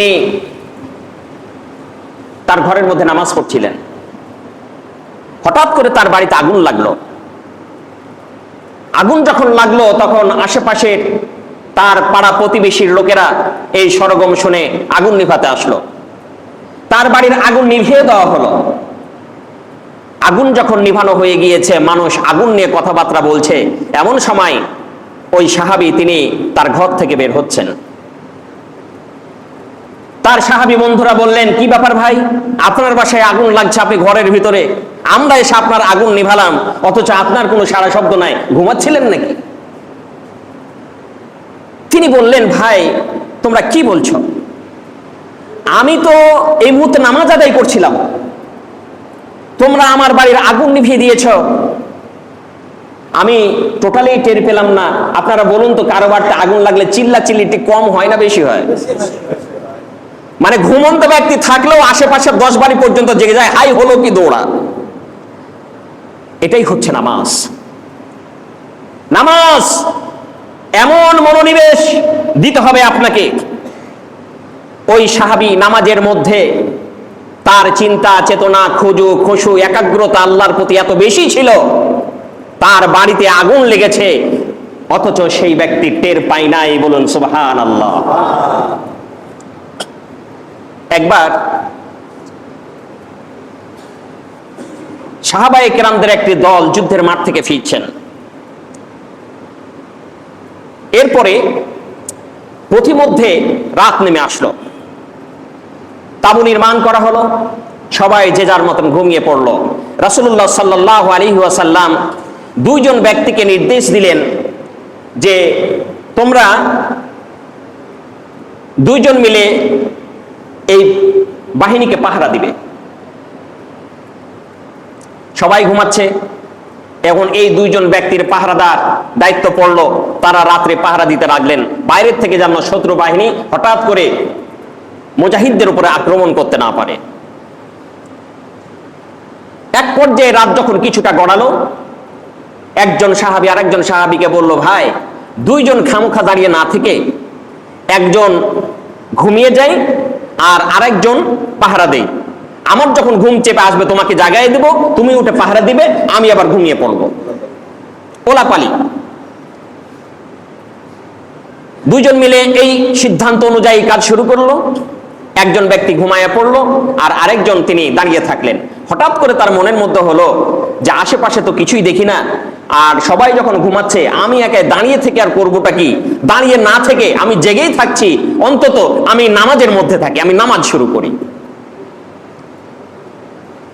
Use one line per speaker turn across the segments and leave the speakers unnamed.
তিনি তার ঘরের মধ্যে নামাজ পড়ছিলেন। হঠাৎ করে তার বাড়িতে আগুন লাগলো। আগুন যখন লাগলো তখন আশেপাশের তার পাড়া প্রতিবেশীর লোকেরা এই সরগম শুনে আগুন নিভাতে আসলো। তার বাড়ির আগুন নিভিয়ে দেওয়া হলো। আগুন যখন নিভানো হয়ে গিয়েছে, মানুষ আগুন নিয়ে কথাবার্তা বলছে, এমন সময় ওই সাহাবী তিনি তার ঘর থেকে বের হচ্ছেন। তার সাহাবী বন্ধুরা বললেন, কি ব্যাপার ভাই, আপনার বাসায় আগুন লাগছে, আপনি ঘরের ভিতরে, আমরা এসে আপনার আগুন নিভালাম, অথচ আপনার কোনো সারা শব্দ নাই, ঘুমাচ্ছিলেন নাকি? তিনি বললেন, ভাই তোমরা কি বলছো? আমি তো এই মুহূর্তে নামাজ আদায় করছিলাম, তোমরা আমার বাড়ির আগুন নিভিয়ে দিয়েছ, আমি টোটালি টের পেলাম না। আপনারা বলুন তো, কারো বাড়িতে আগুন লাগলে চিল্লা চিল্লিটি কম হয় না বেশি হয়? মানে ঘুমন্ত ব্যক্তি থাকলেও আশেপাশে 10 বাড়ি পর্যন্ত জেগে যায়, হাই হলো কি দৌড়া। এটাই হচ্ছে নামাজ। নামাজ এমন মনোনিবেশ দিতে হবে আপনাকে। ওই সাহাবী নামাজের মধ্যে তার চিন্তা চেতনা, খুশু একাগ্রতা আল্লাহর প্রতি এত বেশি ছিল, তার বাড়িতে আগুন লেগেছে অথচ সেই ব্যক্তি টের পায় নাই। বলুন সুবহানাল্লাহ। একবার সাহাবায়ে কেরামদের একটি দল যুদ্ধের মাঠ থেকে ফিরছেন। এরপরে পথিমধ্যে রাত নেমে আসলো, তাঁবু নির্মাণ করা হলো, সবাই যে যার মতন ঘুমিয়ে পড়লো। রাসূলুল্লাহ সাল্লাল্লাহু আলাইহি ওয়াসাল্লাম দুইজন ব্যক্তিকে নির্দেশ দিলেন যে তোমরা দুইজন মিলে এই বাহিনীকে পাহারা দিবে। সবাই ঘুমাচ্ছে, এখন এই দুইজন ব্যক্তির পাহারাদার দায়িত্ব পড়লো, তারা রাত্রে পাহারা দিতে লাগলেন, বাইরের থেকে যেন শত্রু বাহিনী হঠাৎ করে মুজাহিদদের উপরে আক্রমণ করতে না পারে। এক পর্যায়ে রাত যখন কিছুটা গড়ালো, একজন সাহাবী আরেকজন সাহাবীকে বলল, ভাই দুইজন খামোখা দাঁড়িয়ে না থেকে একজন ঘুমিয়ে যায় আর আরেকজন পাহারা দেই, আমার যখন ঘুম চেপে আসবে তোমাকে জাগায় দেব, তুমি উঠে পাহারা দিবে, আমি আবার ঘুমিয়ে পড়বো। ওলাপালি। দুইজন মিলে এই সিদ্ধান্ত অনুযায়ী কাজ শুরু করলো। একজন ব্যক্তি ঘুমায়া পড়লো আর আরেকজন তিনি দাঁড়িয়ে থাকলেন। হঠাৎ করে তার মনের মধ্যে হলো যে আশেপাশে তো কিছুই দেখি না, আর সবাই যখন ঘুমাচ্ছে আমি একা দাঁড়িয়ে থেকে আর করবোটা কি, দাঁড়িয়ে না থেকে আমি জেগেই থাকছি, অন্তত আমি নামাজের মধ্যে থাকি, আমি নামাজ শুরু করি।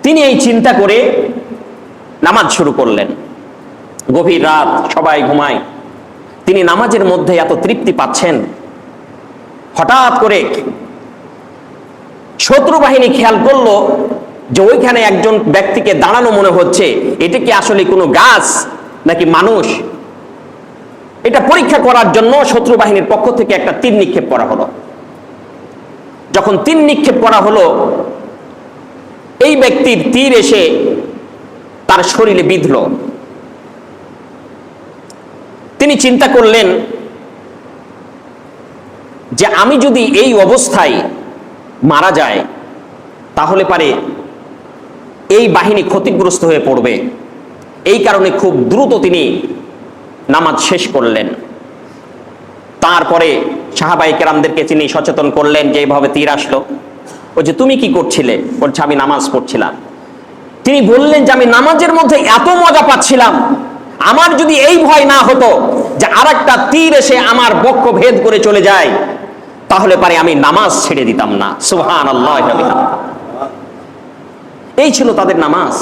তিনি এই চিন্তা করে নামাজ শুরু করলেন। গভীর রাত, সবাই ঘুমায়, তিনি নামাজের মধ্যে এত তৃপ্তি পাচ্ছেন। হঠাৎ করে শত্রু বাহিনী খেয়াল করলো যে ওইখানে একজন ব্যক্তিকে দাঁড়ানো মনে হচ্ছে, এটা কি আসলে কোনো গাছ নাকি মানুষ? এটা পরীক্ষা করার জন্য শত্রু বাহিনীর পক্ষ থেকে একটা তীর নিক্ষেপ করা হলো। যখন তীর নিক্ষেপ করা হলো, এই ব্যক্তির তীর এসে তার শরীরে বিঁধল। তিনি চিন্তা করলেন যে আমি যদি এই অবস্থায় মারা যায় তাহলে পারে এই বাহিনী ক্ষতিগ্রস্ত হয়ে পড়বে। এই কারণে খুব দ্রুত তিনি নামাজ শেষ করলেন। তারপরে সাহাবায়ে কেরামদেরকে তিনি সচেতন করলেন যে এইভাবে তীর আসলো। ও যে তুমি কি করছিলে? বলছে আমি নামাজ পড়ছিলাম। তিনি বললেন যে আমি নামাজের মধ্যে এত মজা পাচ্ছিলাম, আমার যদি এই ভয় না হতো যে আরেকটা তীর এসে আমার বক্ষ ভেদ করে চলে যায়, তাহলে পারে আমি নামাজ ছেড়ে দিতাম না। সুবহানাল্লাহ। এই ছিল তাদের নামাজ।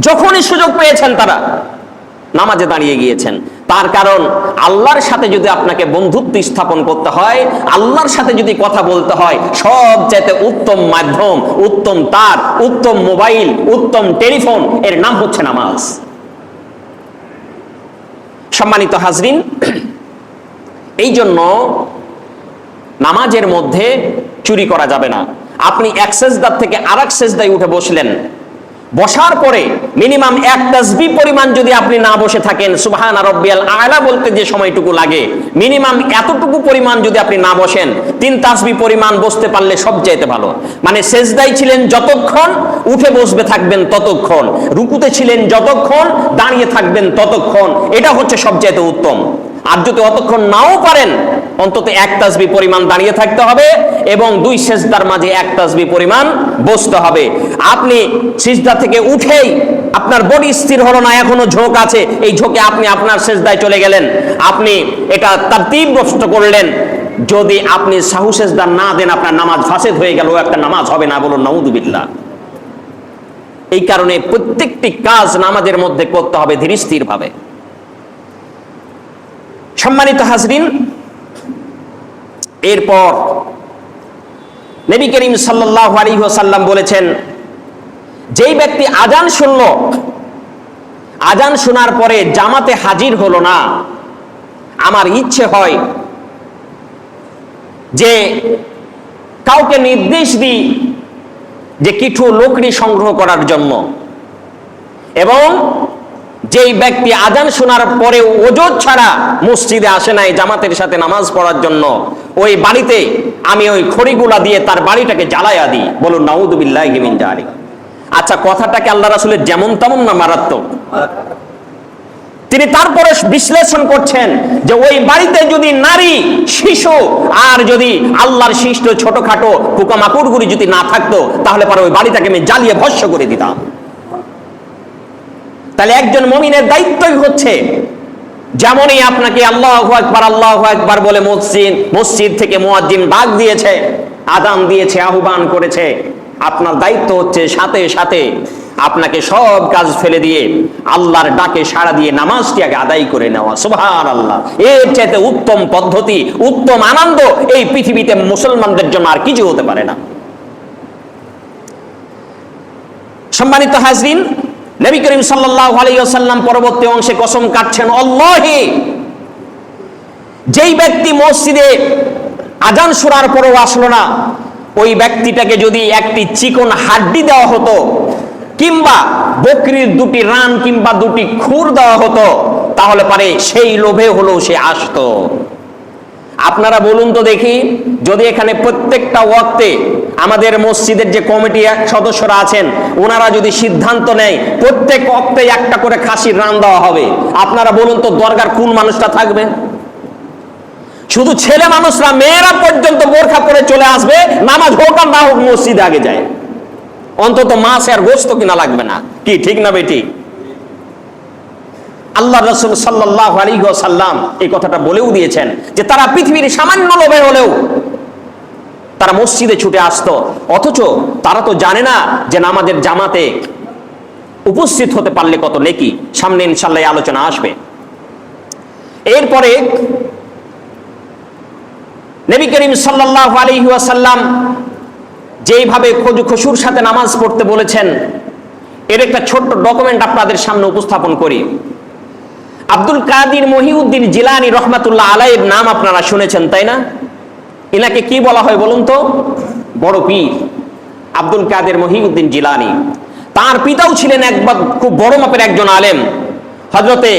যখনই সুযোগ পেয়েছেন তারা নামাজে দাঁড়িয়ে গিয়েছেন। তার কারণ আল্লাহর সাথে যদি আপনাকে বন্ধুত্ব স্থাপন করতে হয়, আল্লাহর সাথে যদি কথা বলতে হয়, সবচেয়ে উত্তম মাধ্যম, উত্তম তার, উত্তম মোবাইল, উত্তম টেলিফোন, এর নাম হচ্ছে নামাজ। সম্মানিত হাজরিন, এই জন্য নামাজের মধ্যে চুরি করা যাবে না। আপনি এক সেজদা থেকে আরেক সেজদায় উঠে বসলেন, বসার পরে মিনিমাম এক তাসবিহ পরিমাণ যদি আপনি না বসে থাকেন, সুবহান রাব্বিয়াল আলা বলতে যে সময়টুকু লাগে, মিনিমাম এতটুকু পরিমাণ যদি আপনি না বসেন, 3 তাসবিহ পরিমাণ বসতে পারলে সবচাইতে ভালো। মানে সেজদায় ছিলেন যতক্ষণ, উঠে বসবে থাকবেন ততক্ষণ, রুকুতে ছিলেন যতক্ষণ, দাঁড়িয়ে থাকবেন ততক্ষণ, এটা হচ্ছে সবচাইতে উত্তম। আর যদি অতক্ষণ নাও পারেন, অন্তত 1 তাসবিহ পরিমাণ দাঁড়িয়ে থাকতে হবে এবং 2 সেজদার মাঝে 1 তাসবিহ পরিমাণ বসতে হবে। আপনি সিজদা থেকে উঠেই আপনার বডি স্থির হলো না, এখনো ঝোঁক আছে, এই ঝোঁকে আপনি আপনার সেজদায় চলে গেলেন, আপনি এটা তারতিব নষ্ট করলেন। যদি আপনি সাহু সেজদা না দেন, আপনার নামাজ ফাসেদ হয়ে গেল, একটা নামাজ হবে না, বলুন নাউযুবিল্লাহ। এই কারণে প্রত্যেকটি কাজ নামাজের মধ্যে করতে হবে ধীর স্থির ভাবে। সম্মানিত হাজরিন, এরপর নবী করিম সাল্লাল্লাহু আলাইহি ওয়াসাল্লাম বলেছেন, যেই ব্যক্তি আজান শুনল, আজান শোনার পরে জামাতে হাজির হলো না, আমার ইচ্ছে হয় যে কাউকে নির্দেশ দিই যে কিছু লোকড়ি সংগ্রহ করার জন্য, এবং যেই ব্যক্তি আজান শোনার পরে ওযু ছাড়া মসজিদে আসে নাই জামাতের সাথে নামাজ পড়ার জন্য, ওই বাড়িতে আমি ওই খড়িগুলা দিয়ে তার বাড়িটাকে জ্বালাইয়া দিই, বলুন নাউযুবিল্লাহি মিন যালিক। আচ্ছা, কথাটাকে আল্লাহ রাসূলের যেমন তেমন না মারাত্মক? তিনি তারপরে বিশ্লেষণ করছেন যে ওই বাড়িতে যদি নারী, শিশু আর যদি আল্লাহর সৃষ্ট ছোটখাটো পোকামাকড়গুলি যদি না থাকতো, তাহলে পরে ওই বাড়িটাকে আমি জ্বালিয়ে ভস্ম করে দিতাম। তাহলে একজন মুমিনের দায়িত্বই হচ্ছে, যেমনই আপনাকে আল্লাহু আকবার বলে মসজিদ থেকে মুয়াজ্জিন ডাক দিয়েছে, আযান দিয়েছে, আহ্বান করেছে, আপনার দায়িত্ব হচ্ছে সাথে সাথে আপনাকে সব কাজ ফেলে দিয়ে আল্লাহর ডাকে সাড়া দিয়ে নামাজটি আগে আদায় করে নেওয়া। সুবহানাল্লাহ, এর চাইতে উত্তম পদ্ধতি, উত্তম আনন্দ এই পৃথিবীতে মুসলমানদের জন্য আর কিছু হতে পারে না। সম্মানিত হাজরিন, নবী করিম সাল্লাল্লাহু আলাইহি ওয়াসাল্লাম পরবর্তী অংশে কসম কাটছেন, আল্লাহি, যেই ব্যক্তি মসজিদে আজান শোনার পরেও আসলো না, ওই ব্যক্তিটাকে যদি একটি চিকন হাড্ডি দেওয়া হতো, কিংবা বকরির 2টি রান কিংবা 2টি খুর দেওয়া হতো, তাহলে পারে সেই লোভে হলেও সে আসতো। আপনারা বলুন তো দেখি, যদি এখানে প্রত্যেকটা ওয়াক্তে আমাদের মসজিদের যে কমিটি সদস্যরা আছেন, ওনারা যদি সিদ্ধান্ত নেয় প্রত্যেক ওয়াক্তে একটা করে খাসির রান দেওয়া হবে, আপনারা বলুন তো দরগার কোন মানুষটা থাকবে? শুধু ছেলে মানুষরা, মেয়েরা পর্যন্ত বোরখা পরে চলে আসবে, নামাজ হোক আর না হোক মসজিদে আগে যায়, অন্তত মাছ আর গোশত কিনা লাগবে না। কি ঠিক না বেটি? আল্লাহ রাসূল সাল্লাল্লাহু আলাইহি ওয়াসাল্লাম এই কথাটা বলেও দিয়েছেন যে তারা পৃথিবীর সামান্য লোভে হলেও তারা মসজিদে ছুটে আসতো, অথচ তারা তো জানে না যে নামাজের জামাতে উপস্থিত হতে পারলে কত নেকি। সামনে ইনশাআল্লাহ আলোচনা আসবে। এরপরে নবী করিম সাল্লাল্লাহু আলাইহি ওয়াসাল্লাম যেইভাবে খুশুর সাথে নামাজ পড়তে বলেছেন, এর একটা ছোট্ট ডকুমেন্ট আপনাদের সামনে উপস্থাপন করি। আব্দুল কাদের মহিউদ্দিন জিলানী রহমাতুল্লাহ আলাইহির নাম আপনারা শুনেছেন, তাই না? এনাকে কি বলা হয় বলুন তো? বড় পীর আব্দুল কাদের মহিউদ্দিন জিলানী। তার পিতাও ছিলেন একবার খুব বড় মাপের একজন আলেম, হযরতে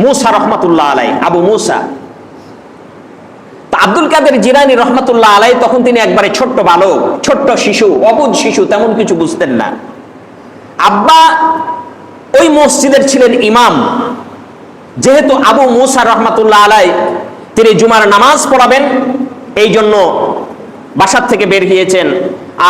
মুসা রহমাতুল্লাহ আলাইহি, আবু মুসা। আব্দুল কাদের জিলানী রহমাতুল্লাহ আলাইহি তখন তিনি একবারে ছোট্ট বালক, ছোট্ট শিশু, অবুঝ শিশু, তেমন কিছু বুঝতেন না। আব্বা ওই মসজিদের ছিলেন ইমাম। যেহেতু আবু মুসা রহমাতুল্লাহ আলাইহি তিনি জুমার নামাজ পড়াবেন, এই জন্য বাসার থেকে বের হয়েছেন।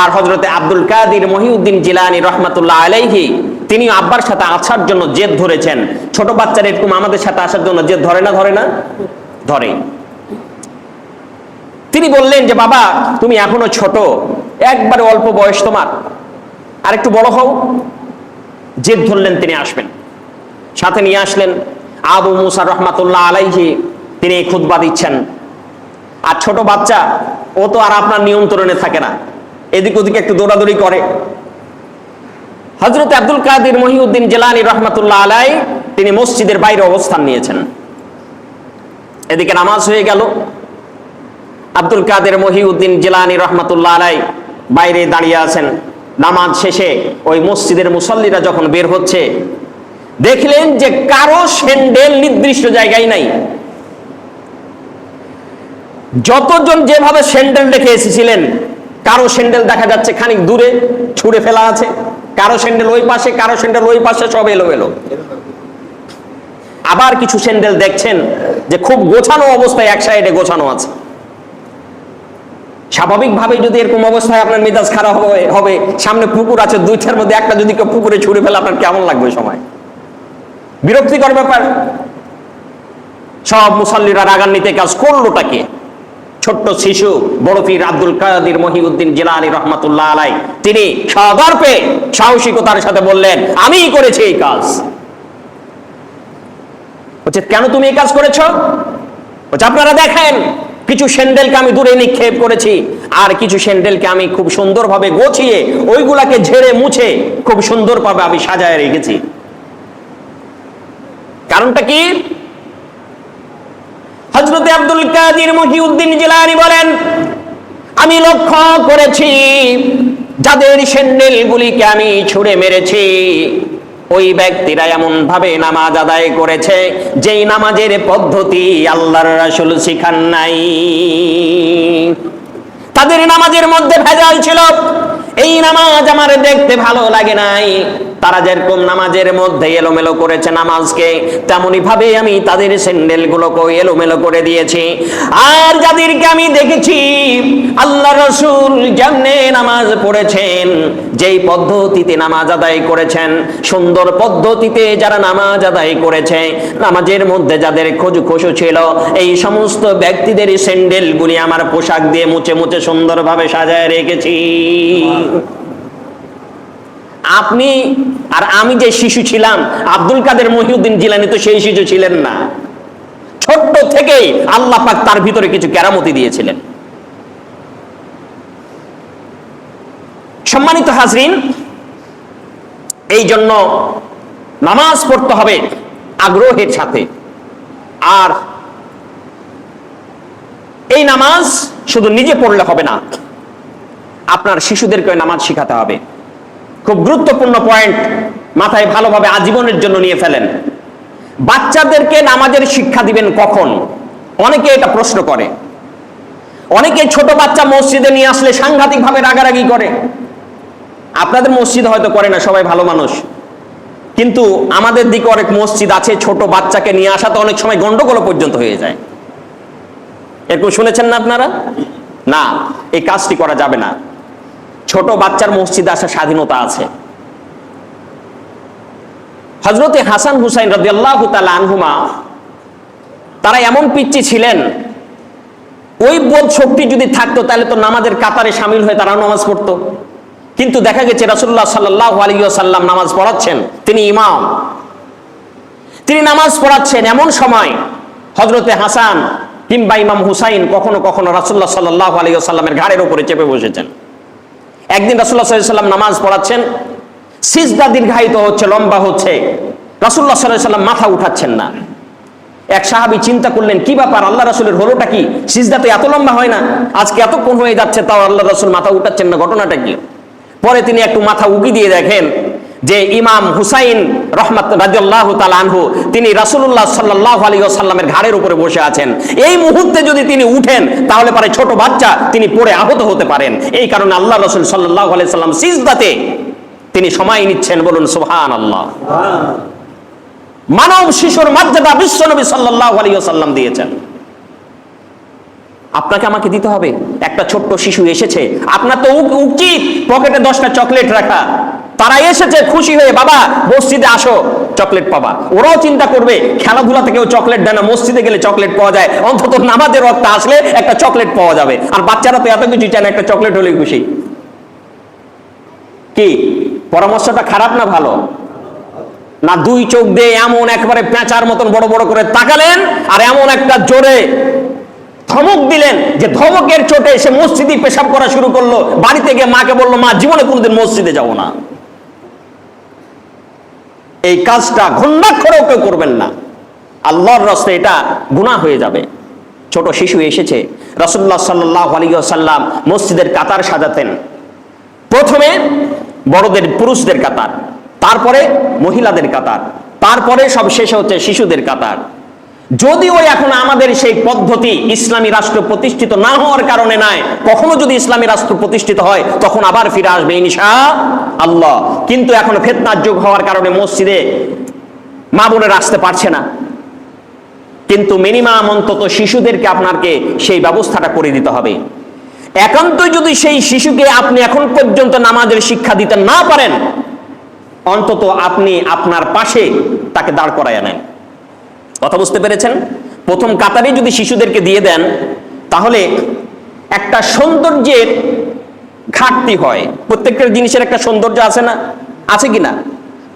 আর হযরতে আব্দুল কাদের মহিউদ্দিন জিলানী রহমাতুল্লাহ আলাইহি তিনি আব্বার সাথে আসার জন্য জেদ ধরেছেন। ছোট বাচ্চারা এরকম আমাদের সাথে আসার জন্য জেদ ধরে না? ধরে না? ধরে। তিনি বললেন যে বাবা, তুমি এখনো ছোট, একবারে অল্প বয়স তোমার, আর একটু বড় হও। জেদ ধরলেন, তিনি আসবেন। সাথে নিয়ে আসলেন আবু মুসা রহমাতুল্লাহ আলাইহি, তিনি খুতবা দিচ্ছেন। আর ছোট বাচ্চা, ও তো আর আপনার নিয়ন্ত্রণে থাকে না, এদিক ওদিকে একটু দৌড়াদৌড়ি করে। হযরত আব্দুল কাদের মহিউদ্দিন জিলানী রহমাতুল্লাহ আলাইহি তিনি মসজিদের বাইরে অবস্থান নিয়েছেন। এদিকে নামাজ হয়ে গেল, আব্দুল কাদের মহিউদ্দিন জিলানী রহমাতুল্লাহ আলাইহি বাইরে দাঁড়িয়ে আছেন। নামাজ শেষে ওই মসজিদের মুসল্লিরা যখন বের হচ্ছে, দেখলেন যে কারো স্যান্ডেল নির্দিষ্ট জায়গায় নাই। যতজন যেভাবে স্যান্ডেল রেখে এসেছিলেন, কারো স্যান্ডেল দেখা যাচ্ছে খানিক দূরে ছুঁড়ে ফেলা আছে, কারো স্যান্ডেল ওই পাশে, কারো স্যান্ডেল ওই পাশে, সব এলোমেলো। আবার কিছু স্যান্ডেল দেখছেন যে খুব গোছানো অবস্থায় এক সাইডে গোছানো আছে। স্বাভাবিকভাবে যদি এরকম অবস্থায় আপনার মেজাজ খারাপ হবে, সামনে পুকুর আছে, দুইটার মধ্যে একটা যদি কেউ পুকুরে ছুঁড়ে ফেলে আপনার কেমন লাগবে? সময় বিরক্তিকর ব্যাপার। সব মুসল্লিরা রাগান্বিত কাজ করলোটাকে? ছোট্ট শিশু বড় পীর আব্দুল কাদের মহিউদ্দিন জিলানী রহমাতুল্লাহ আলাই, তিনি সগর্বে সাহসিকতার সাথে বললেন, আমিই করেছি এই কাজ। বলছে, কেন তুমি এই কাজ করেছো? বলছে, আপনারা দেখেন, কিছু স্যান্ডেলকে আমি দূরে নিক্ষেপ করেছি, আর কিছু স্যান্ডেলকে আমি খুব সুন্দরভাবে গোছিয়ে ওইগুলাকে ঝেড়ে মুছে খুব সুন্দরভাবে আমি সাজায় রেখেছি। কারণটা কি? হযরত আব্দুল কাদের মহিউদ্দিন জিলানী বলেন, আমি লক্ষ্য করেছি যাদের স্যান্ডেলগুলিকে আমি ছুঁড়ে মেরেছি, ওই ব্যক্তিরা এমন ভাবে নামাজ আদায় করেছে যেই নামাজের পদ্ধতি আল্লাহর রাসূল শিখান নাই। তাদের নামাজের মধ্যে ভেজাল ছিল। এই নামাজ আমার দেখতে ভালো লাগে নাই। তারা যেরকম নামাজের মধ্যে এলোমেলো করেছে নামাজকে, তেমনি ভাবে আমি তাদের স্যান্ডেল গুলোকে এলোমেলো করে দিয়েছি। আর যাদেরকে আমি দেখেছি আল্লাহ রাসূল যেমনে নামাজ পড়েছেন, যেই পদ্ধতিতে নামাজ আদায় করেছেন, সুন্দর পদ্ধতিতে যারা নামাজ আদায় করেছে, নামাজের মধ্যে যাদের খুশু ছিল, এই সমস্ত ব্যক্তিদের স্যান্ডেল গুলি আমার পোশাক দিয়ে মুছে মুছে সুন্দরভাবে সাজায় রেখেছি। আপনি আর আমি যে শিশু ছিলাম, আব্দুল কাদের মহিউদ্দিন জিলানী তো সেই শিশু ছিলেন না। ছোট্ট থেকেই আল্লাহ পাক তার ভিতরে কিছু কেরামতি দিয়েছিলেন। সম্মানিত হাজরিন, এই জন্য নামাজ পড়তে হবে আগ্রহের সাথে। আর এই নামাজ শুধু নিজে পড়লে হবে না, আপনার শিশুদেরকে নামাজ শিখাতে হবে। খুব গুরুত্বপূর্ণ পয়েন্ট মাথায় ভালোভাবে আজীবনের জন্য নিয়ে ফেলেন। বাচ্চাদেরকে নামাজের শিক্ষা দিবেন কখন? অনেকে এটা প্রশ্ন করে। অনেকে ছোট বাচ্চা মসজিদে নিয়ে আসলে সাংঘাতিক ভাবে রাগারাগি করে। আপনাদের মসজিদ হয়তো করে না, সবাই ভালো মানুষ, কিন্তু আমাদের দিকে অনেক মসজিদ আছে ছোট বাচ্চাকে নিয়ে আসাতে অনেক সময় গন্ডগোল পর্যন্ত হয়ে যায়। এরকম শুনেছেন না আপনারা? না, এই কাজটি করা যাবে না। ছোট বাচ্চার মসজিদে আসার স্বাধীনতা আছে। হযরতে হাসান হুসাইন রাদিয়াল্লাহু তাআলা আনহুমা, তারা এমন পিচ্চি ছিলেন, ওই বোধ শক্তি যদি থাকতো তাহলে তো নামাজের কাতারে শামিল হয়ে তারাও নামাজ পড়তো। কিন্তু দেখা গেছে রাসূলুল্লাহ সাল্লাল্লাহু আলাইহি ওয়াসাল্লাম নামাজ পড়াচ্ছেন, তিনি ইমাম, তিনি নামাজ পড়াচ্ছেন, এমন সময় হযরতে হাসান কিংবা ইমাম হুসাইন কখনো কখনো রাসূলুল্লাহ সাল্লাল্লাহু আলাইহি ওয়াসাল্লামের ঘাড়ের উপরে চেপে বসেছেন। একদিন রাসূলুল্লাহ সাল্লাল্লাহু আলাইহি ওয়াসাল্লাম নামাজ পড়াচ্ছেন, সিজদা দীর্ঘায়িত হচ্ছে, লম্বা হচ্ছে, রাসূলুল্লাহ সাল্লাল্লাহু আলাইহি ওয়াসাল্লাম মাথা উঠাচ্ছেন না। এক সাহাবী চিন্তা করলেন, কি ব্যাপার, আল্লাহ রাসূলের হলোটা কি? সিজদা তো এত লম্বা হয় না, আজকে এতক্ষণ হয়ে যাচ্ছে তাও আল্লাহ রাসূল মাথা উঠাচ্ছেন না, ঘটনাটা কি? পরে তিনি একটু মাথা উকি দিয়ে দেখেন যে ইমাম হুসাইন রাদিয়াল্লাহু তাআলা আনহু তিনি রাসূলুল্লাহ সাল্লাল্লাহু আলাইহি ওয়াসাল্লামের ঘাড়ের উপরে বসে আছেন। এই মুহূর্তে যদি তিনি উঠেন তাহলে পরে ছোট বাচ্চা তিনি পড়ে আহত হতে পারেন। এই কারণে আল্লাহ রাসূল সাল্লাল্লাহু আলাইহি ওয়াসাল্লাম সিজদাতে তিনি সময় নিচ্ছেন। বলুন সুবহানাল্লাহ। মানব শিশুর মর্যাদা বিশ্বনবী সাল্লাল্লাহু আলাইহি ওয়াসাল্লাম দিয়েছেন। আপনাকে আমাকে দিতে হবে। একটা ছোট্ট শিশু এসেছে, আপনার তো উচিত পকেটে 10টা চকলেট রাখা। তারা এসেছে খুশি হয়ে, বাবা মসজিদে আসো, চকলেট পাবা। ওরাও চিন্তা করবে খেলাধুলা থেকেও চকলেট দেয় না, মসজিদে গেলে চকলেট পাওয়া যায়, অন্তত নামাজের ওয়াক্ত আসলে একটা চকলেট পাওয়া যাবে। আর বাচ্চারা তো এত কিছু চায় না, একটা চকলেট হলেই খুশি। কি পরামর্শটা খারাপ না ভালো? না দুই চোখ দিয়ে এমন একবারে পেঁচার মতন বড় বড় করে তাকালেন, আর এমন একটা জোরে ধমক দিলেন যে ধমকের চোটে সে মসজিদে পেশাব করা শুরু করলো। বাড়িতে গিয়ে মাকে বললো, মা জীবনে কোনোদিন মসজিদে যাব না। এই কাজটা ঘণ্টাক্ষরেও কেউ করবেন না, আল্লাহর রাস্তায় এটা গুনাহ হয়ে যাবে। ছোট শিশু এসেছে, রাসূলুল্লাহ সাল্লাল্লাহু আলাইহি ওয়াসাল্লাম মসজিদের কাতার সাজাতেন। প্রথমে বড়দের পুরুষদের কাতার, তারপরে মহিলাদের কাতার, তারপরে সব শেষে হচ্ছে শিশুদের কাতার। যদিও এখন আমাদের সেই পদ্ধতি ইসলামী রাষ্ট্র প্রতিষ্ঠিত না হওয়ার কারণে নয়, কখনো যদি ইসলামী রাষ্ট্র প্রতিষ্ঠিত হয় তখন আবার ফিরে আসবে ইনশাআল্লাহ। কিন্তু এখন ফিতনার যুগ হওয়ার কারণে মসজিদে মা বোনেরা আসতে পারছে না। কিন্তু মিনিমাম অন্তত শিশুদেরকে আপনাকে সেই ব্যবস্থাটা করে দিতে হবে। একান্তই যদি সেই শিশুকে আপনি এখন পর্যন্ত নামাজের শিক্ষা দিতে না পারেন, অন্তত আপনি আপনার পাশে তাকে দাঁড় করায় নেন। কথা বুঝতে পেরেছেন? প্রথম কাতারে যদি শিশুদেরকে দিয়ে দেন তাহলে একটা সৌন্দর্যের ঘাটতি হয়। প্রত্যেকটা জিনিসের একটা সৌন্দর্য আছে না? আছে কিনা?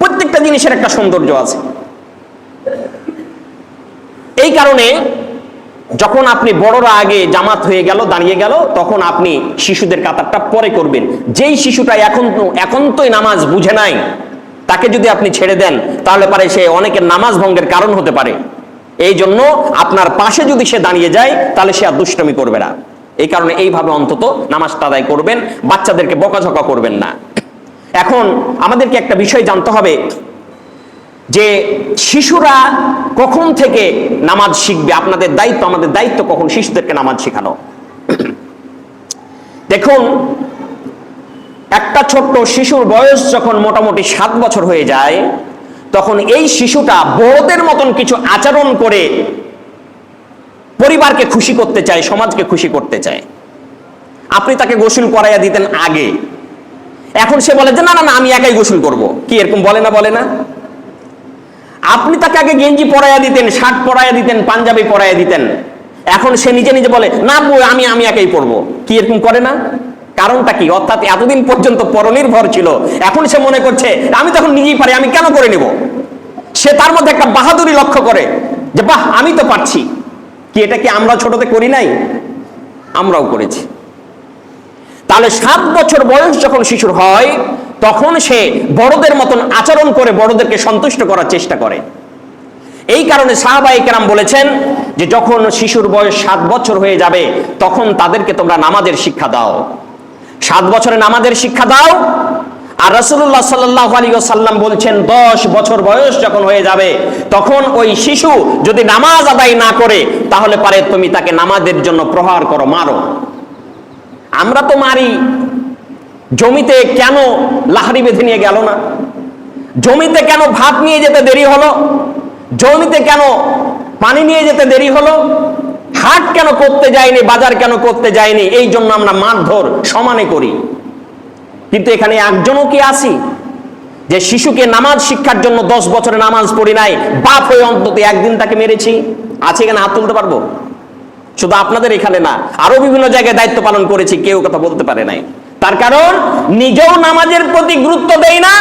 প্রত্যেকটা জিনিসের একটা সৌন্দর্য আছে। এই কারণে যখন আপনি বড়রা আগে জামাত হয়ে গেল, দাঁড়িয়ে গেল, তখন আপনি শিশুদের কাতারটা পরে করবেন। যেই শিশুটা একান্তই নামাজ বুঝে নাই, তাকে যদি আপনি ছেড়ে দেন তাহলে পারে সে অনেকের নামাজ ভঙ্গের কারণ হতে পারে। এই জন্য আপনার পাশে যদি সে দাঁড়িয়ে যায় তাহলে সে আর দুষ্টমি করবে না। এই কারণে এইভাবে অন্তত নামাজটা আদায় করবেন, বাচ্চাদেরকে বকাঝকা করবেন না। এখন আমাদেরকে একটা বিষয় জানতে হবে যে শিশুরা কখন থেকে নামাজ শিখবে। আপনাদের দায়িত্ব, আমাদের দায়িত্ব কখন শিশুদেরকে নামাজ শেখানো। দেখুন, একটা ছোট্ট শিশুর বয়স যখন মোটামুটি 7 বছর হয়ে যায়, তখন এই শিশুটা বড়দের মতন কিছু আচরণ করে পরিবারকে খুশি করতে চায়, সমাজকে খুশি করতে চায়। আপনি তাকে গোসল করাইয়া দিতেন আগে, এখন সে বলে যে না না না আমি একাই গোসল করব। কি এরকম বলে না? বলে না? আপনি তাকে আগে গেঞ্জি পরাইয়া দিতেন, শার্ট পরাইয়া দিতেন, পাঞ্জাবি পরাইয়া দিতেন, এখন সে নিজে নিজে বলে না আমি একাই পরবো। কি এরকম করে না? কারণটা কি? অর্থাৎ এতদিন পর্যন্ত পরনির্ভর ছিল, এখন সে মনে করছে আমি তখন নিজেই পারি, আমি কেন করে নেব। সে তার মধ্যে একটা বাহাদুরি লক্ষ্য করে যে বাহ আমি তো পারছি। কি এটা কি আমরা ছোটতে করি নাই? আমরাও করেছি। তাহলে 7 বছর বয়স যখন শিশুর হয় তখন সে বড়দের মতন আচরণ করে বড়দেরকে সন্তুষ্ট করার চেষ্টা করে। এই কারণে সাহাবায়ে কেরাম বলেছেন যে যখন শিশুর বয়স 7 বছর হয়ে যাবে তখন তাদেরকে তোমরা নামাজের শিক্ষা দাও। 7 বছরে নামাজের শিক্ষা দাও। আর রাসূলুল্লাহ সাল্লাল্লাহু আলাইহি ওয়াসাল্লাম বলছেন 10 বছর বয়স যখন হয়ে যাবে তখন ওই শিশু যদি নামাজ আদায় না করে তাহলে পারে তুমি তাকে নামাজের জন্য প্রহার করো, মারো। আমরা তো মারি। জমিতে কেন লাহারি বেঁধে নিয়ে গেল না? জমিতে কেন ভাত নিয়ে যেতে দেরি হলো? জমিতে কেন পানি নিয়ে যেতে দেরি হলো? হাট কেন করতে যায়নি, বাজার কেন করতে যায়নি? এই জন্য আমরা মারধর সমানে করি। কিন্তু এখানে একজনও কি আছি যে শিশুকে নামাজ শিক্ষার জন্য 10 বছরে নামাজ পড়ি নাই, বাপ হয়ে অন্তত একদিন তাকে মেরেছি? আছে এখানে? হাত তুলতে পারবো? শুধু আপনাদের এখানে না, আরো বিভিন্ন জায়গায় দায়িত্ব পালন করেছি, কেউ কথা বলতে পারে নাই। তার কারণ নিজেও নামাজের প্রতি গুরুত্ব দেই না,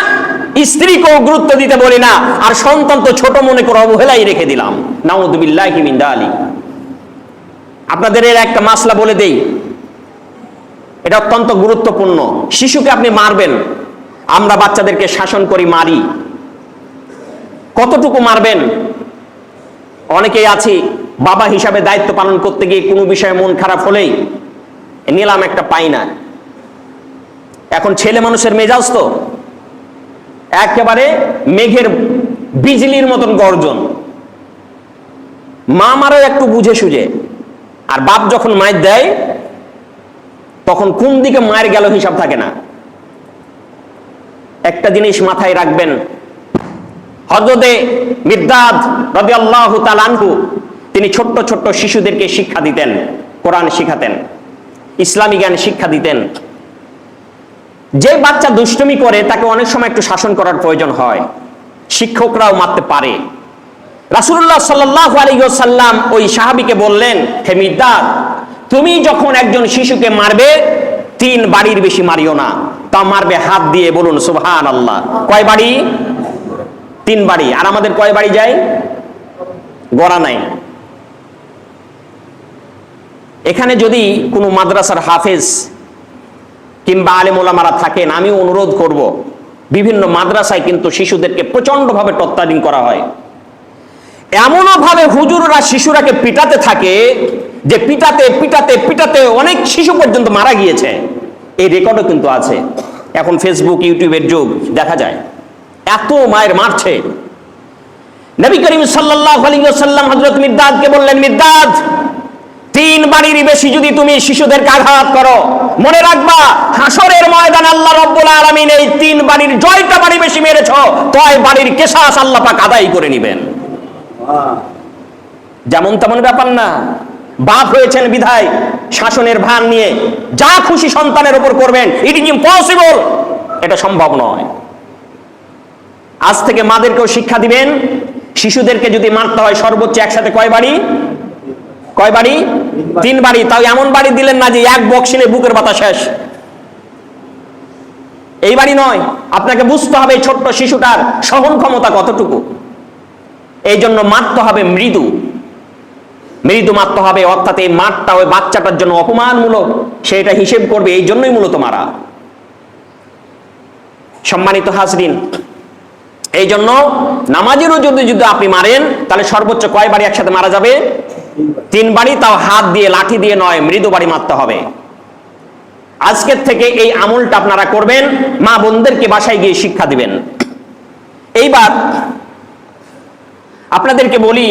স্ত্রীকেও গুরুত্ব দিতে বলি না, আর সন্তান তো ছোট মনে করে অবহেলাই রেখে দিলাম। নাউযুবিল্লাহি মিন যালিক। আপনাদের এর একটা মাসলা বলে দেই, এটা অত্যন্ত গুরুত্বপূর্ণ। শিশুকে আপনি মারবেন, আমরা বাচ্চাদেরকে শাসন করি, মারি। কতটুকু মারবেন? অনেকেই আছি বাবা হিসাবে দায়িত্ব পালন করতে গিয়ে কোনো বিষয়ে মন খারাপ হলেই নিলাম একটা পাই না। এখন ছেলে মানুষের মেজাজ তো একেবারে মেঘের বিজলির মতন গর্জন। মা মারও একটু বুঝে সুঝে, আর বাপ যখন মায়ের দেয় তখন কোন দিকে মায়ের গেল হিসাব থাকে না। একটা জিনিস মাথায় রাখবেন, হযরতে মিকদাদ রাদিয়াল্লাহু তাআলা আনহু তিনি ছোট্ট ছোট্ট শিশুদেরকে শিক্ষা দিতেন, কোরআন শিখাতেন, ইসলামী জ্ঞান শিক্ষা দিতেন। যে বাচ্চা দুষ্টুমি করে তাকে অনেক সময় একটু শাসন করার প্রয়োজন হয়, শিক্ষকরাও মারতে পারে। রাসূলুল্লাহ সাল্লাল্লাহু আলাইহি ওয়াসাল্লাম ওই সাহাবীকে বললেন, হে মিকদাদ, তুমি যখন একজন শিশুকে মারবে 3 বাড়ির বেশি মারিও না, তা মারবে হাত দিয়ে। বলুন সুবহানাল্লাহ। কয় বাড়ি? 3 বাড়ি। আর আমাদের কয় বাড়ি যায়? গড়া নাই। এখানে যদি কোনো মাদ্রাসার হাফেজ কিংবা আলেম ওলামারা থাকেন, আমি অনুরোধ করব, বিভিন্ন মাদ্রাসায় কিন্তু শিশুদেরকে প্রচন্ডভাবে টর্চারিং করা হয়। এমনও ভাবে হুজুররা শিশুরাকে পিটাতে থাকে যে পিটাতে পিটাতে পিটাতে অনেক শিশু পর্যন্ত মারা গিয়েছে। এই রেকর্ডও কিন্তু আছে। এখন ফেসবুক ইউটিউবের যুগ, দেখা যায় এত মায়ের মারছে। নবী করিম সাল্লাল্লাহু আলাইহি ওয়াসাল্লাম হযরত মিকদাদকে বললেন, মিকদাদ, 3 বাড়ির বেশি যদি তুমি শিশুদেরকে আঘাত করো, মনে রাখবা হাসরের ময়দানে আল্লাহ রাব্বুল আলামিন এই 3 বাড়ির জয়টা বাড়ি বেশি মেরেছো, তয় বাড়ির কিসাস আল্লাহ পাক আদায় করে নেবেন। যেমন তেমন ব্যাপার না। বাপ হয়েছেন বিধায় শাসনের ভান নিয়ে যা খুশি সন্তানের উপর করবেন, ইট ইজ ইম্পসিবল, এটা সম্ভব নয়। আজ থেকে মাদেরকেও শিক্ষা দিবেন, শিশুদেরকে যদি মারতে হয় সর্বোচ্চ একসাথে কয় বাড়ি? 3 বাড়ি। তাও এমন বাড়ি দিলেন না যে এক বক্সিলে বুকের ব্যথা শেষ, এই বাড়ি নয়। আপনাকে বুঝতে হবে ছোট্ট শিশুটার সহন ক্ষমতা কতটুকু। এই জন্য মারতে হবে মৃদু মারতে হবে, অর্থাৎ এই মারটা ওই বাচ্চাটার জন্য অপমানমূলক, সেটা হিসেব করবে, এই জন্যই মূলত মারা। সম্মানিত হাজরিন, এই জন্য নামাজেরও যদি আপনি মারেন, তাহলে সর্বোচ্চ কয় বাড়ি একসাথে মারা যাবে? 3 বাড়ি, তাও হাত দিয়ে লাঠি দিয়ে নয়, মৃদু বাড়ি মারতে হবে। আজকের থেকে এই আমলটা আপনারা করবেন, মা বোনদেরকে বাসায় গিয়ে শিক্ষা দিবেন। এইবার আপনাদেরকে বলি,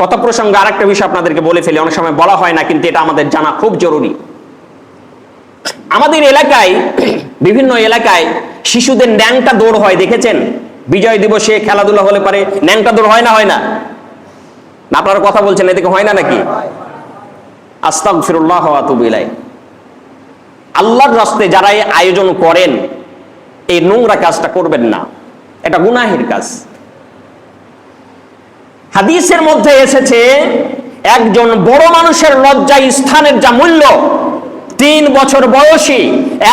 কত প্রসঙ্গে আরেকটা বিষয় আপনাদেরকে বলে ফেলি, অনেক সময় বলা হয় না, কিন্তু এটা আমাদের জানা খুব জরুরি। আমাদের এলাকায়, বিভিন্ন এলাকায় শিশুদের ন্যাংটা দৌড় হয়, দেখেছেন? বিজয় দিবসে খেলাধুলা হলে পারে ন্যাংটা দৌড় হয় না? হয় না? আপনারা কথা বলছেন, এদিকে হয় না নাকি? আস্তাগফিরুল্লাহ ওয়া আতুবু ইলাইহি। আল্লাহর রাস্তায় যারা আয়োজন করেন, এই নোংরা কাজটা করবেন না, এটা গুনাহের কাজ। হাদিসের মধ্যে এসেছে, একজন বড় মানুষের লজ্জা স্থানের যা মূল্য, 3 বছর বয়সী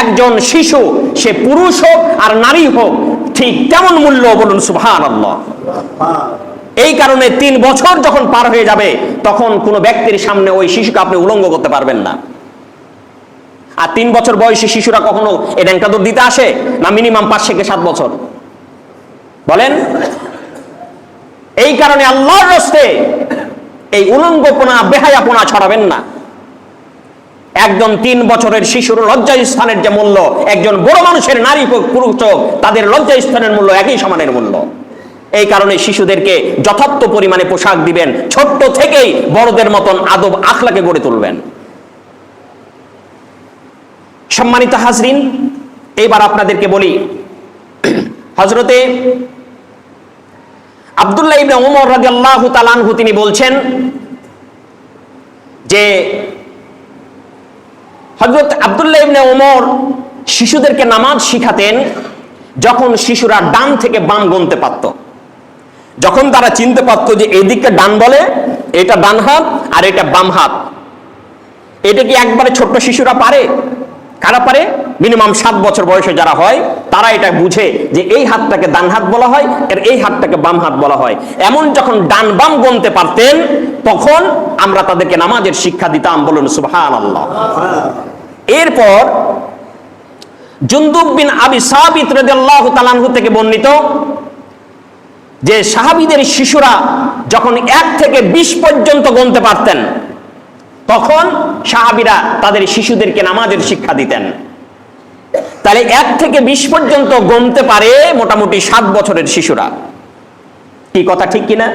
একজন শিশু, সে পুরুষ হোক আর নারী হোক, ঠিক তেমন মূল্য। বলুন সুবহানাল্লাহ। এই কারণে 3 বছর যখন পার হয়ে যাবে, তখন কোনো ব্যক্তির সামনে ওই শিশুকে আপনি উলঙ্গ করতে পারবেন না। আর 3 বছর বয়সী শিশুরা কখনো এই ন্যাংটা দৌড় দিতে আসে না? মিনিমাম 5 থেকে 7 বছর, বলেন। এই কারণে আল্লাহর রাস্তায় এই উলঙ্গপনা, বেহায়াপনা ছড়াবেন না। একজন 3 বছরের শিশুর লজ্জা স্থানের যে মূল্য, একজন বড় মানুষের, নারী হোক পুরুষ হোক, তাদের লজ্জা স্থানের মূল্য একই সমানের মূল্য। এই কারণে শিশুদেরকে যথার্থ পরিমাণে পোশাক দিবেন, ছোট্ট থেকেই বড়দের মতন আদব আখলাকে গড়ে তুলবেন। সম্মানিত হাজরিন, এইবার আপনাদেরকে বলি, হযরতে আব্দুল্লাহ ইবনে ওমর রাদিয়াল্লাহু তাআলা আনহু তিনি বলছেন যে হযরত আব্দুল্লাহ ইবনে ওমর শিশুদেরকে নামাজ শিখাতেন যখন শিশুরা ডান থেকে বাম গুনতে পারত। যখন তারা চিনতে পারত যে এদিকে ডান বলে, এটা ডান হাত আর এটা বাম হাত। এটা কি একবারে ছোট্ট শিশুরা পারে? কারা পারে? মিনিমাম 7 বছর বয়সে যারা হয়, তারা এটা বুঝে যে এই হাতটাকে ডান হাত বলা হয়, আর এই হাতটাকে বাম হাত বলা হয়। এমন যখন ডান বাম গুনতে পারতেন, তখন আমরা তাদেরকে নামাজের শিক্ষা দিতাম। বলুন সুবহানাল্লাহ। এরপর জুনদুব বিন আবি সাবিত রাদিয়াল্লাহু তাআলা আনহু থেকে বর্ণিত যে সাহাবীদের শিশুরা যখন 1 থেকে 20 পর্যন্ত গুনতে পারতেন, তখন সাহাবীরা তাদের শিশুদেরকে নামাজের শিক্ষা দিতেন। তাহলে 1 থেকে 20 পর্যন্ত গুনতে পারে মোটামুটি 7 বছরের শিশুরা। কি কথা ঠিক কিনা?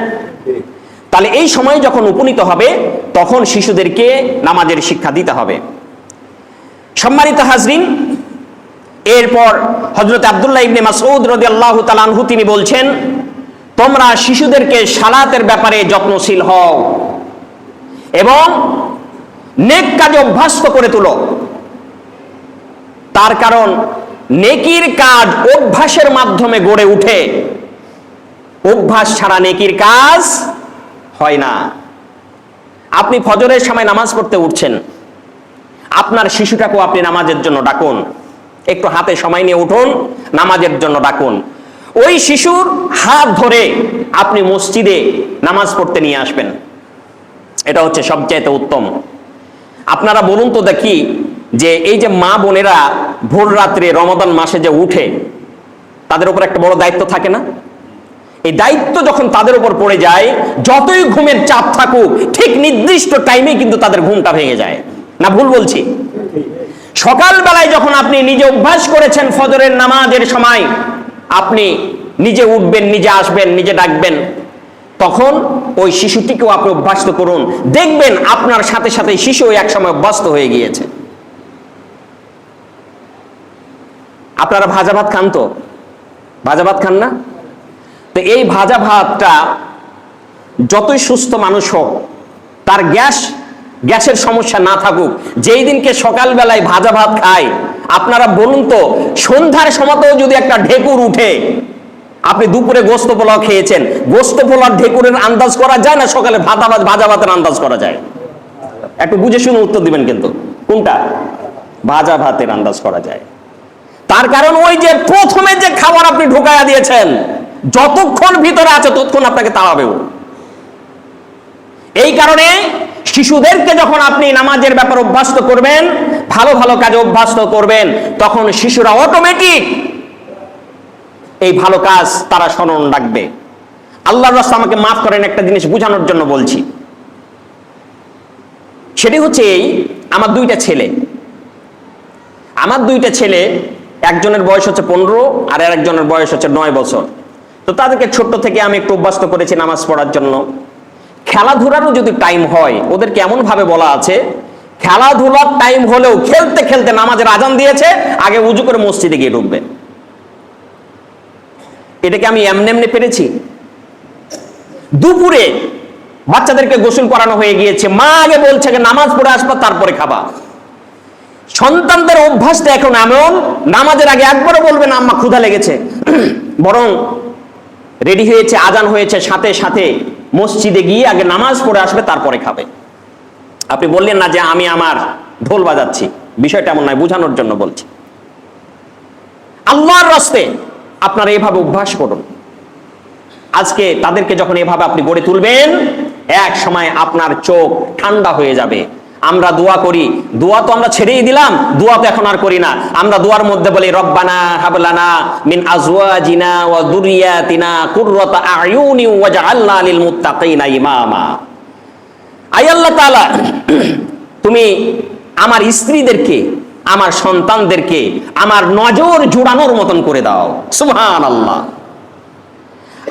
তাহলে এই সময় যখন উপনীত হবে, তখন শিশুদেরকে নামাজের শিক্ষা দিতে হবে। সম্মানিত হাজরিন, এরপর হযরত আব্দুল্লাহ ইবনে মাসউদ রাদিয়াল্লাহু তাআলা আনহু তিনি বলছেন, তোমরা শিশুদেরকে সালাতের ব্যাপারে যত্নশীল হও এবং নেক কাজে অভ্যস্ত করে তুলো। তার কারণ নেকির কাজ অভ্যাসের মাধ্যমে গড়ে উঠে, অভ্যাস ছাড়া নেকির কাজ হয় না। আপনি ফজরের সময় নামাজ পড়তে উঠছেন, আপনার শিশুটাকেও আপনি নামাজের জন্য ডাকুন। একটু হাতে সময় নিয়ে উঠুন, নামাজের জন্য ডাকুন। ওই শিশুর হাত ধরে আপনি মসজিদে নামাজ পড়তে নিয়ে আসবেন। এটা হচ্ছে সবচেয়ে উত্তম। আপনারা বলুন তো দেখি, যে এই যে মা বোনেরা ভোর রাত্রে রমাদান মাসে যে উঠে, তাদের উপর একটা বড় দায়িত্ব থাকে না? এই দায়িত্ব যখন তাদের উপর পড়ে যায়, যতই ঘুমের চাপ থাকুক, ঠিক নির্দিষ্ট টাইমে কিন্তু তাদের ঘুমটা ভেঙে যায়। না ভুল বলছি? সকালবেলায় যখন আপনি নিজে অভ্যাস করেছেন ফজরের নামাজের সময় আপনি নিজে উঠবেন, নিজে আসবেন, নিজে ডাকবেন, তখন ওই শিশুটিকেও আপনি অভ্যস্ত করুন। দেখবেন আপনার সাথে সাথে শিশু একসময় অভ্যস্ত হয়ে গিয়েছে। আপনারা ভাজা ভাত খান তো? ভাজা ভাত খান না? তো এই ভাজা ভাতটা যতই সুস্থ মানুষ হোক, তার গ্যাসের সমস্যা না থাকুক, যেই দিনকে সকালবেলায় ভাজা ভাত খায়, আপনারা বলুন তো সন্ধ্যার সময়তেও যদি একটা ঢেকুর উঠে, আপনি দুপুরে গোস্ত পোলাও খেয়েছেন, গোস্ত পোলাও ঢেকুরের আন্দাজ করা যায় না সকালে ভাজা ভাতের আন্দাজ করা যায়? একটু বুঝে শুনে উত্তর দিবেন কিন্তু, কোনটা? ভাজা ভাতের আন্দাজ করা যায়। তার কারণ ওই যে প্রথমে যে খাবার আপনি ঢোকায়া দিয়েছেন, যতক্ষণ ভিতরে আছে ততক্ষণ আপনাকে তাড়াবেও। এই কারণে শিশুদেরকে যখন আপনি নামাজের ব্যাপার অভ্যস্ত করবেন, ভালো ভালো কাজে অভ্যস্ত করবেন, তখন শিশুরা অটোমেটিক এই ভালো কাজ তারা স্মরণ রাখবে। আল্লাহর রাস্তা আমাকে মাফ করেন, একটা জিনিস বোঝানোর জন্য বলছি। সেটি হচ্ছে এই, আমার দুইটা ছেলে, একজনের বয়স হচ্ছে 15 আর একজনের বয়স হচ্ছে 9 বছর। তো তাদেরকে ছোট্ট থেকে আমি একটু অভ্যস্ত করেছি নামাজ পড়ার জন্য। খেলাধুলারও যদি টাইম হয়, ওদেরকে এমন ভাবে বলা আছে, খেলাধুলার টাইম হলেও খেলতে খেলতে নামাজের আজান দিয়েছে, আগে উজু করে মসজিদে গিয়ে ঢুকবে। এটাকে আমি এমনি পেরেছি। দুপুরে বাচ্চাদেরকে গোসল করানো হয়ে গিয়েছে, মা আগে বলছে নামাজ পড়ে আসবা তারপরে খাবা। সন্তানদের অভ্যাসটা এখন এমন, নামাজের আগে একবারও বলবে না আম্মা ক্ষুধা লেগেছে, বরং রেডি হয়েছে, আজান হয়েছে, সাথে সাথে মসজিদে গিয়ে আগে নামাজ পড়ে আসবে তারপরে খাবে। আপনি বললেন না যে আমি আমার ঢোল বাজাচ্ছি, বিষয়টা এমন নয়, বোঝানোর জন্য বলছি। আল্লাহর রাস্তে আপনারা এভাবে অভ্যাস করুন। আজকে তাদেরকে যখন এভাবে আপনি গড়ে তুলবেন, এক সময় আপনার চোখ ঠান্ডা হয়ে যাবে। আমরা দোয়া করি, দোয়া তো আমরা ছেড়েই দিলাম, দোয়া তো এখন আর করি না। আমরা দোয়ার মধ্যে বলি রব্বানা হাবলানা মিন আজওয়াজিনা ওয়া যুররিয়াতিনা কুররাতা আয়ুনি ওয়াজআলনা লিল মুত্তাকিনা ইমামা। আয় আল্লাহ তাআলা, তুমি আমার স্ত্রীদেরকে, আমার সন্তানদেরকে আমার নজর জোড়ানোর মতন করে দাও। সুবহানাল্লাহ।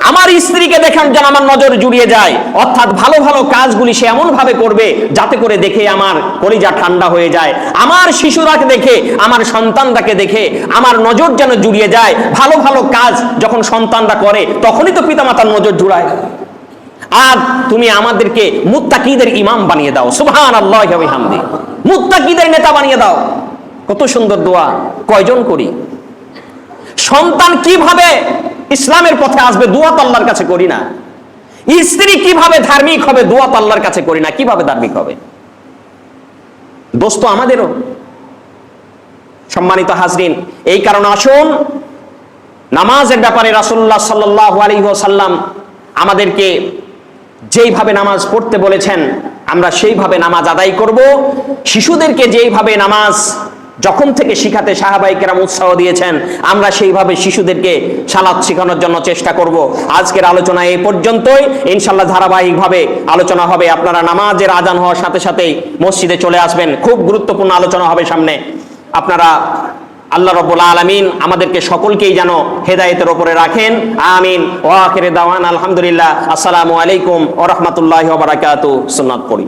আমার স্ত্রীকে দেখান যেন আমার নজর জুড়িয়ে যায়, অর্থাৎ ভালো ভালো কাজগুলি সে এমন ভাবে করবে যাতে করে দেখে আমার কলিজা ঠান্ডা হয়ে যায়। আমার শিশুরাকে দেখে, আমার সন্তানরাকে দেখে আমার নজর যেন জুড়িয়ে যায়। ভালো ভালো কাজ যখন সন্তানরা করে তখনই তো পিতামাতার নজর জুড়ায়। আর তুমি আমাদেরকে মুত্তাকিদের ইমাম বানিয়ে দাও। সুবহানাল্লাহি ওয়া বিহামদিহি। মুত্তাকিদের নেতা বানিয়ে দাও। কত সুন্দর দোয়া, কয়জন করি? সন্তান কিভাবে ইসলামের পথে আসবে, দোয়া তো আল্লাহর কাছে করি না। স্ত্রী কিভাবে ধার্মিক হবে, দোয়া তো আল্লাহর কাছে করি না। কিভাবে ধার্মিক হবে? দোষ তো আমাদেরও। সম্মানিত হাজরিন, এই কারণে আসুন নামাজের ব্যাপারে রাসূলুল্লাহ সাল্লাল্লাহু আলাইহি ওয়াসাল্লাম আমাদেরকে যেইভাবে নামাজ পড়তে বলেছেন আমরা সেইভাবে নামাজ আদায় করব। শিশুদেরকে যেইভাবে নামাজ যখন থেকে শিখাতে সাহাবায়ে কেরাম উৎসাহ দিয়েছেন, আমরা সেইভাবে শিশুদেরকে সালাত শেখানোর জন্য চেষ্টা করব। আজকের আলোচনা এই পর্যন্তই। ইনশাআল্লাহ ধারাবাহিকভাবে আলোচনা হবে। আপনারা নামাজের আজান হওয়ার সাথে সাথেই মসজিদে চলে আসবেন। খুব গুরুত্বপূর্ণ আলোচনা হবে সামনে। আপনারা আল্লাহ রাব্বুল আলামিন আমাদেরকে সকলকেই যেন হেদায়েতের উপরে রাখেন। আমিন। ওয়া আখিরু দাওয়ানা আলহামদুলিল্লাহ। আসসালামু আলাইকুম ওয়া রাহমাতুল্লাহি ওয়া বারাকাতুহু। সুন্নাত পড়ি।